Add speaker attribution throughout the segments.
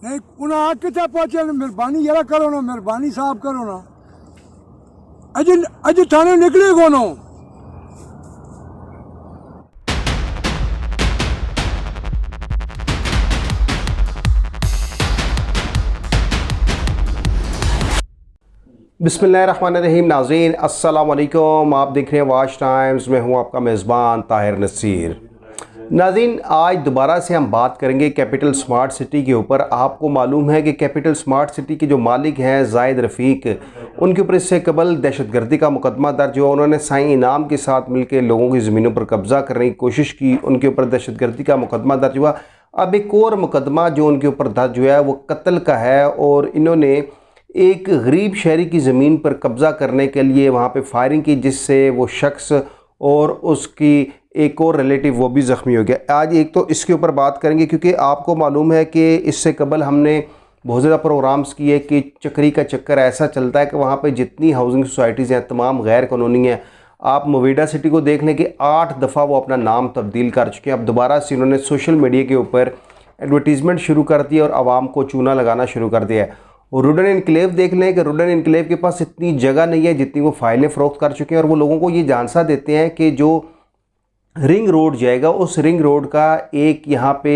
Speaker 1: नहीं उन्हें आग कितना पहुंचे मेहरबानी जरा करो ना, मेहरबानी साहब करो ना। अज अज थाने निकले कोनो।
Speaker 2: बिस्मिल्लाहिर्रहमानिर्रहीम। नाज़रीन अस्सलाम वालेकुम, आप देख रहे हैं वाच टाइम्स में हूँ आपका मेज़बान ताहिर नसीर। नाज़रीन आज दोबारा से हम बात करेंगे कैपिटल स्मार्ट सिटी के ऊपर। आपको मालूम है कि कैपिटल स्मार्ट सिटी के जो मालिक हैं जाहिद रफ़ीक, उनके ऊपर इससे कबल दहशतगर्दी का मुकदमा दर्ज हुआ। उन्होंने साईं इनाम के साथ मिलकर लोगों की ज़मीनों पर कब्ज़ा करने की कोशिश की, उनके ऊपर दहशतगर्दी का मुकदमा दर्ज हुआ। अब एक और मुकदमा जो उनके ऊपर दर्ज हुआ है वो कत्ल का है, और इन्होंने एक गरीब शहरी की ज़मीन पर कब्ज़ा करने के लिए वहाँ पे फायरिंग की, जिससे वो शख्स और उसकी एक और रिलेटिव वो भी ज़ख्मी हो गया। आज एक तो इसके ऊपर बात करेंगे, क्योंकि आपको मालूम है कि इससे कबल हमने बहुत ज़्यादा प्रोग्राम्स किए कि चक्री का चक्कर ऐसा चलता है कि वहाँ पे जितनी हाउसिंग सोसाइटीज़ हैं तमाम गैर कानूनी हैं। आप मोविडा सिटी को देख लें कि 8 दफ़ा वो अपना नाम तब्दील कर चुके हैं। अब दोबारा से उन्होंने सोशल मीडिया के ऊपर एडवर्टीज़मेंट शुरू कर दी और आवाम को चूना लगाना शुरू कर दिया है। और रुडन इनक्लेव देख लें कि रुडन इनक्लेव के पास इतनी जगह नहीं है जितनी वो फाइलें फ़रोख्त कर चुके हैं, और वो लोगों को ये जानसा देते हैं कि जो रिंग रोड जाएगा उस रिंग रोड का एक यहाँ पे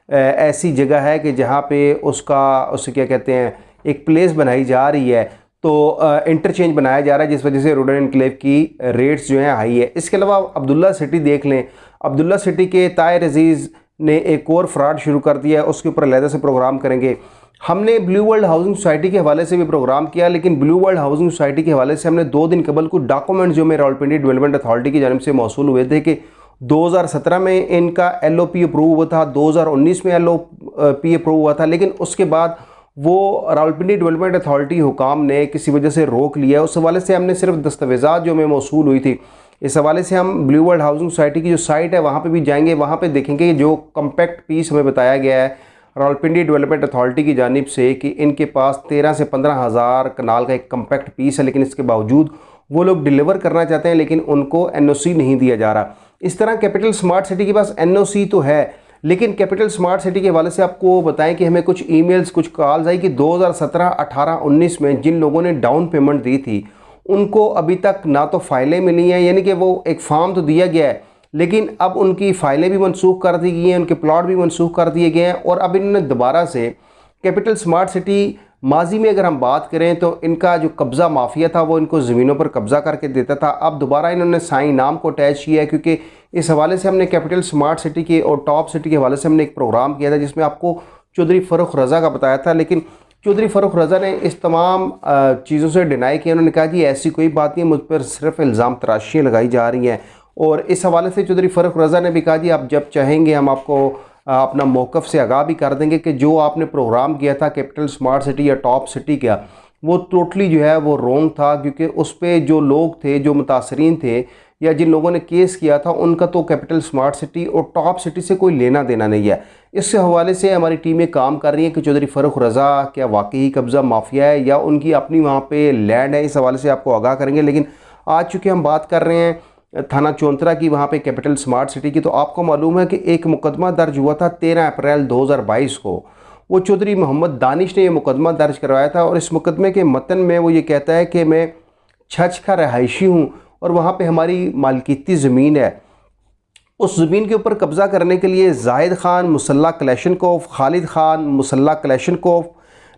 Speaker 2: ऐसी जगह है कि जहाँ पे उससे क्या कहते हैं एक प्लेस बनाई जा रही है, तो इंटरचेंज बनाया जा रहा है, जिस वजह से रुडन इनक्लेव की रेट्स जो हैं हाई है। इसके अलावा अब्दुल्ला सिटी देख लें, अब्दुल्ला सिटी के ताहिर अजीज़ ने एक और फ्रॉड शुरू कर दिया है, उसके ऊपर अलहदा से प्रोग्राम करेंगे। हमने ब्लू वर्ल्ड हाउसिंग सोसाइटी के हवाले से भी प्रोग्राम किया, लेकिन ब्लू वर्ल्ड हाउसिंग सोसाइटी के हवाले से हमने 2 दिन कबल कुछ डॉक्यूमेंट जो मेरे रावलपिंडी डेवलपमेंट अथॉरिटी की जानिब से मौसूल हुए थे कि 2017 में इनका LOP अप्रूव हुआ था, 2019 में LOP अप्रूव हुआ था, लेकिन उसके बाद वो रावलपिंडी डेवलपमेंट अथॉरिटी हुकाम ने किसी वजह से रोक लिया। उस हवाले से हमने सिर्फ दस्तावेज़ात जो हमें मौसूल हुई थी, इस हवाले से हम ब्लू वर्ल्ड हाउसिंग सोसाइटी की जो साइट है वहाँ पे भी जाएंगे, वहाँ पे देखेंगे जो कम्पैक्ट पीस हमें बताया गया है रावलपिंडी डेवलपमेंट अथॉरिटी की जानिब से कि इनके पास 13 से 15 हज़ार कनाल का एक कम्पैक्ट पीस है, लेकिन इसके बावजूद वो लोग डिलीवर करना चाहते हैं लेकिन उनको NOC नहीं दिया जा रहा। इस तरह कैपिटल स्मार्ट सिटी के पास NOC तो है, लेकिन कैपिटल स्मार्ट सिटी के हवाले से आपको बताएं कि हमें कुछ ईमेल्स कुछ कॉल्स आई कि 2017, 18, 19 में जिन लोगों ने डाउन पेमेंट दी थी उनको अभी तक ना तो फाइलें मिली हैं, यानी कि वो एक फॉर्म तो दिया गया है लेकिन अब उनकी फ़ाइलें भी मनसूख कर दी गई हैं, उनके प्लॉट भी मनसूख कर दिए गए हैं। और अब इन्होंने दोबारा से कैपिटल स्मार्ट सिटी, माजी में अगर हम बात करें तो इनका जो कब्ज़ा माफिया था वो इनको ज़मीनों पर कब्ज़ा करके देता था। अब दोबारा इन्होंने साईं नाम को अटैच किया है, क्योंकि इस हवाले से हमने कैपिटल स्मार्ट सिटी के और टॉप सिटी के हवाले से हमने एक प्रोग्राम किया था जिसमें आपको चौधरी फ़ारूक रज़ा का बताया था, लेकिन चौधरी फ़ारूक रज़ा ने इस तमाम चीज़ों से डिनाई किया। उन्होंने कहा जी ऐसी कोई बात नहीं, मुझ पर सिर्फ इल्ज़ाम तराशियाँ लगाई जा रही हैं। और इस हवाले से चौधरी फ़ारूक रज़ा ने भी कहा जी आप जब चाहेंगे हम आपको अपना मौक़िफ़ से आगाह भी कर देंगे कि जो आपने प्रोग्राम किया था कैपिटल स्मार्ट सिटी या टॉप सिटी का, वो टोटली जो है वो रॉन्ग था, क्योंकि उस पर जो लोग थे, जो मुतासरीन थे या जिन लोगों ने केस किया था, उनका तो कैपिटल स्मार्ट सिटी और टॉप सिटी से कोई लेना देना नहीं है। इस हवाले से हमारी टीमें काम कर रही हैं कि चौधरी फ़ारूक रज़ा क्या वाकई कब्ज़ा माफिया है या उनकी अपनी वहाँ पर लैंड है। इस हवाले से आपको आगाह करेंगे, लेकिन आज चूँकि हम बात कर रहे हैं थाना चौंतरा की, वहाँ पे कैपिटल स्मार्ट सिटी की, तो आपको मालूम है कि एक मुकदमा दर्ज हुआ था 13 अप्रैल 2022 को। वो चौधरी मोहम्मद दानिश ने ये मुकदमा दर्ज करवाया था, और इस मुकदमे के मतन में वो ये कहता है कि मैं छछ का रहायशी हूँ और वहाँ पे हमारी मालकीती ज़मीन है। उस ज़मीन के ऊपर कब्ज़ा करने के लिए जाहिद खान मुसल्ला कलेशनकोफ, खालिद खान मुसल्ला कलेशनकोफ,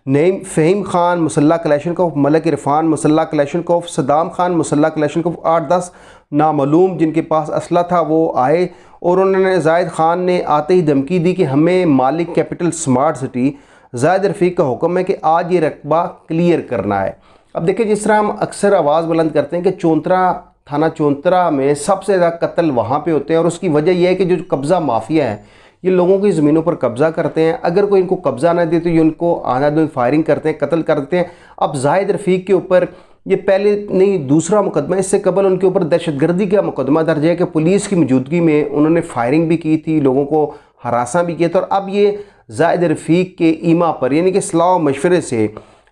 Speaker 2: नईम फ़हीम खान मुसल्ला कलेशनकोफ, मलिक इरफान मुसल्ला कलेशनकोफ, सदाम खान मुसल्ला कलेशनकोफ, 8-10 नामालूम जिनके पास असला था वो आए, और उन्होंने जाहिद खान ने आते ही धमकी दी कि हमें मालिक कैपिटल स्मार्ट सिटी जाहिद रफ़ीक का हुक्म है कि आज ये रकबा क्लियर करना है। अब देखिए, जिस तरह हम अक्सर आवाज़ बुलंद करते हैं कि चौंतरा थाना चौंतरा में सबसे ज़्यादा कत्ल वहाँ पे होते हैं, और उसकी वजह यह है कि जो कब्ज़ा माफिया है ये लोगों की ज़मीनों पर कब्ज़ा करते हैं। अगर कोई इनको कब्ज़ा ना दे तो ये उनको आना फायरिंग करते हैं, कत्ल करते हैं। अब जाहिद रफ़ीक के ऊपर ये पहले नहीं दूसरा मुकदमा, इससे कबल उनके ऊपर दहशतगर्दी का मुकदमा दर्ज है कि पुलिस की मौजूदगी में उन्होंने फायरिंग भी की थी, लोगों को हरासा भी किया था। और अब ये जाहिद रफ़ीक के ईमा पर यानी कि सलाह मशवरे से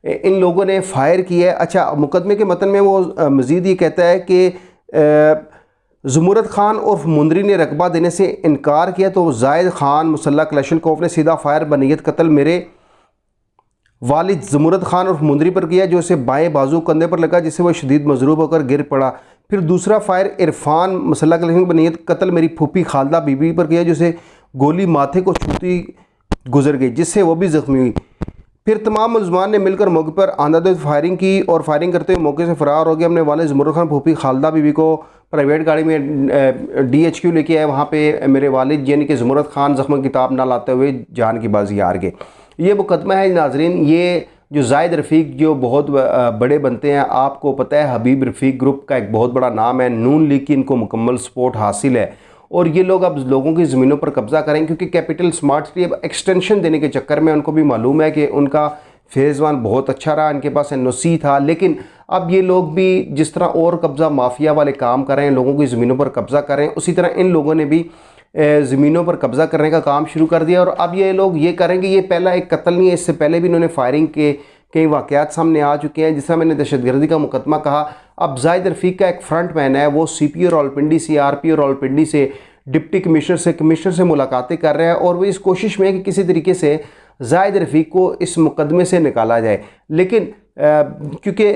Speaker 2: इन लोगों ने फायर किया है। अच्छा, मुकदमे के मतन में वो मज़ीद ये कहता है कि ज़ुमुरत खान और मुंदरी ने रकबा देने से इनकार किया, तो जाहिद खान मुसल्ला कलेशनकोफ ने सीधा फायर बनीयत कत्ल मेरे वालिद ज़मुरद खान और मुंदरी पर किया, जो उसे बाएं बाजू कंधे पर लगा, जिससे वह शदीद मजरूब होकर गिर पड़ा। फिर दूसरा फायर इरफान मसल्ला कलेक्शन पर नीयत कत्ल मेरी फूफी खालदा बीबी पर किया, जिसे गोली माथे को छूती गुजर गई, जिससे वो भी ज़ख्मी हुई। फिर तमाम मुलजमान ने मिलकर मौके पर आंधाधुंध फायरिंग की और फायरिंग करते हुए मौके से फरार हो गए। हमने वाले ज़मुरद खान फूफी खालदा बीबी को प्राइवेट गाड़ी में DHQ लेके आए। वहाँ पे मेरे वालिद यानी कि ज़मुरद खान ज़ख्म किताब ना लाते हुए जान की बाजी हार गए। ये मुकदमा है नाजरीन, ये जो जाहिद रफ़ीक जो बहुत बड़े बनते हैं, आपको पता है हबीब रफ़ीक ग्रुप का एक बहुत बड़ा नाम है, नून लीग की इनको मुकम्मल सपोर्ट हासिल है और ये लोग अब लोगों की ज़मीनों पर कब्ज़ा करें, क्योंकि कैपिटल स्मार्ट सिटी अब एक्सटेंशन देने के चक्कर में उनको भी मालूम है कि उनका फेज़ 1 बहुत अच्छा रहा, इनके पास NOC था, लेकिन अब ये लोग भी जिस तरह और कब्ज़ा माफिया वाले काम कर रहे हैं, लोगों की ज़मीनों पर कब्ज़ा कर रहे हैं, उसी तरह इन लोगों ने भी ज़मीनों पर कब्ज़ा करने का काम शुरू कर दिया। और अब ये लोग ये करेंगे, ये पहला एक कत्ल नहीं है, इससे पहले भी इन्होंने फायरिंग के कई वाक़यात सामने आ चुके हैं। जिस तरह मैंने दहशतगर्दी का मुकदमा कहा, अब जाहिद रफ़ीक का एक फ्रंट मैन है, वो CPO रावलपिंडी CRPO रावलपिंडी से डिप्टी कमिश्नर से मुलाकातें कर रहे हैं और वो इस कोशिश में है कि किसी तरीके से जाहिद रफ़ीक को इस मुकदमे से निकाला जाए। लेकिन क्योंकि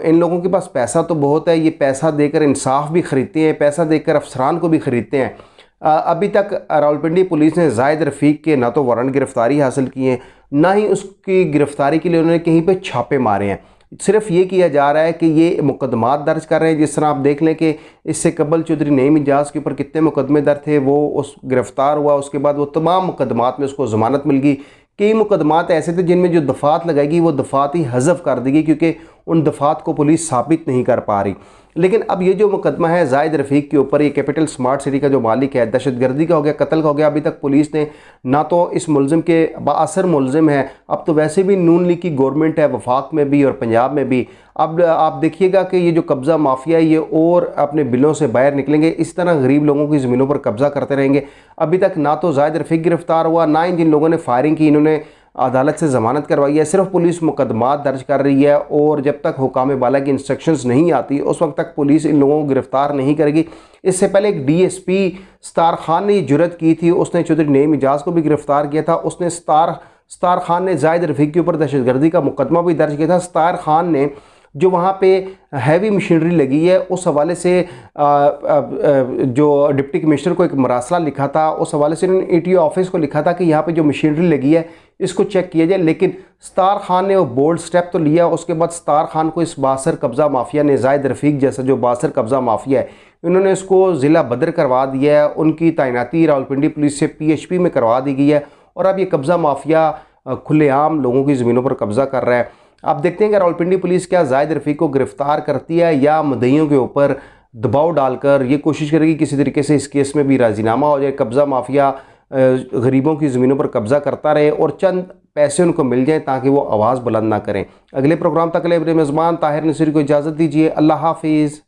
Speaker 2: इन लोगों के पास पैसा तो बहुत है, ये पैसा देकर इंसाफ भी ख़रीदते हैं, पैसा देकर अफसरान को भी ख़रीदते हैं। अभी तक रावलपिंडी पुलिस ने जाहिद रफ़ीक के ना तो वारंट गिरफ़्तारी हासिल किए हैं, ना ही उसकी गिरफ़्तारी के लिए उन्होंने कहीं पे छापे मारे हैं। सिर्फ ये किया जा रहा है कि ये मुकदमात दर्ज कर रहे हैं। जिस तरह आप देख लें कि इससे कबल चौधरी नईम इजाज़ के ऊपर कितने मुकदमे दर्ज थे, वो उस गिरफ़्तार हुआ, उसके बाद वो तमाम मुकदमात में उसको ज़मानत मिल गई। कई मुकदमात ऐसे थे जिनमें जो दफ़ात लगाएगी वो दफ़ात ही हज़फ कर देगी, क्योंकि उन दफ़ात को पुलिस साबित नहीं कर पा रही। लेकिन अब ये जो मुकदमा है जाहिद रफ़ीक के ऊपर, ये कैपिटल स्मार्ट सिटी का जो मालिक है, दहशतगर्दी का हो गया, कत्ल का हो गया, अभी तक पुलिस ने ना तो इस मुलजिम के बाअसर मुलजिम है, अब तो वैसे भी नून लीग की गवर्नमेंट है वफाक में भी और पंजाब में भी। अब आप देखिएगा कि ये जो कब्ज़ा माफिया है ये और अपने बिलों से बाहर निकलेंगे, इस तरह गरीब लोगों की ज़मीनों पर कब्ज़ा करते रहेंगे। अभी तक ना तो जाहिद रफ़ीक गिरफ़्तार हुआ, ना ही जिन लोगों ने फायरिंग की इन्होंने अदालत से ज़मानत करवाई है। सिर्फ पुलिस मुकदमात दर्ज कर रही है और जब तक हुकाम बाला की इंस्ट्रक्शंस नहीं आती उस वक्त तक पुलिस इन लोगों को गिरफ़्तार नहीं करेगी। इससे पहले एक DSP सतार खान ने ये जुर्रत की थी, उसने चौधरी नईम इजाज़ को भी गिरफ़्तार किया था। उसने सतार खान ने जाहिद रफ़ीक के ऊपर दहशतगर्दी का मुकदमा भी दर्ज किया था। सतार खान ने जो वहाँ पे हैवी मशीनरी लगी है उस हवाले से जो डिप्टी कमिश्नर को एक मरासला लिखा था, उस हवाले से उन्होंने ETO ऑफिस को लिखा था कि यहाँ पे जो मशीनरी लगी है इसको चेक किया जाए। लेकिन सतार खान ने वो बोल्ड स्टेप तो लिया, उसके बाद सतार खान को इस बासर कब्ज़ा माफिया ने, जाहिद रफ़ीक जैसा जो बासर कब्ज़ा माफिया है, इन्होंने इसको ज़िला बदर करवा दिया है। उनकी तैनाती रावलपिंडी पुलिस से PHP में करवा दी गई है और अब ये कब्ज़ा माफिया खुलेआम लोगों की ज़मीनों पर कब्ज़ा कर रहा है। आप देखते हैं कि रावलपिंडी पुलिस क्या जाहिद रफ़ीक को गिरफ़्तार करती है या मुद्दईयों के ऊपर दबाव डालकर ये कोशिश करेगी किसी तरीके से इस केस में भी राजीनामा हो जाए, कब्ज़ा माफिया गरीबों की ज़मीनों पर कब्ज़ा करता रहे और चंद पैसे उनको मिल जाएं ताकि वो आवाज़ बुलंद ना करें। अगले प्रोग्राम तक के लिए मेरे मेज़बान ताहिर नसीर को इजाज़त दीजिए। अल्लाह हाफिज़।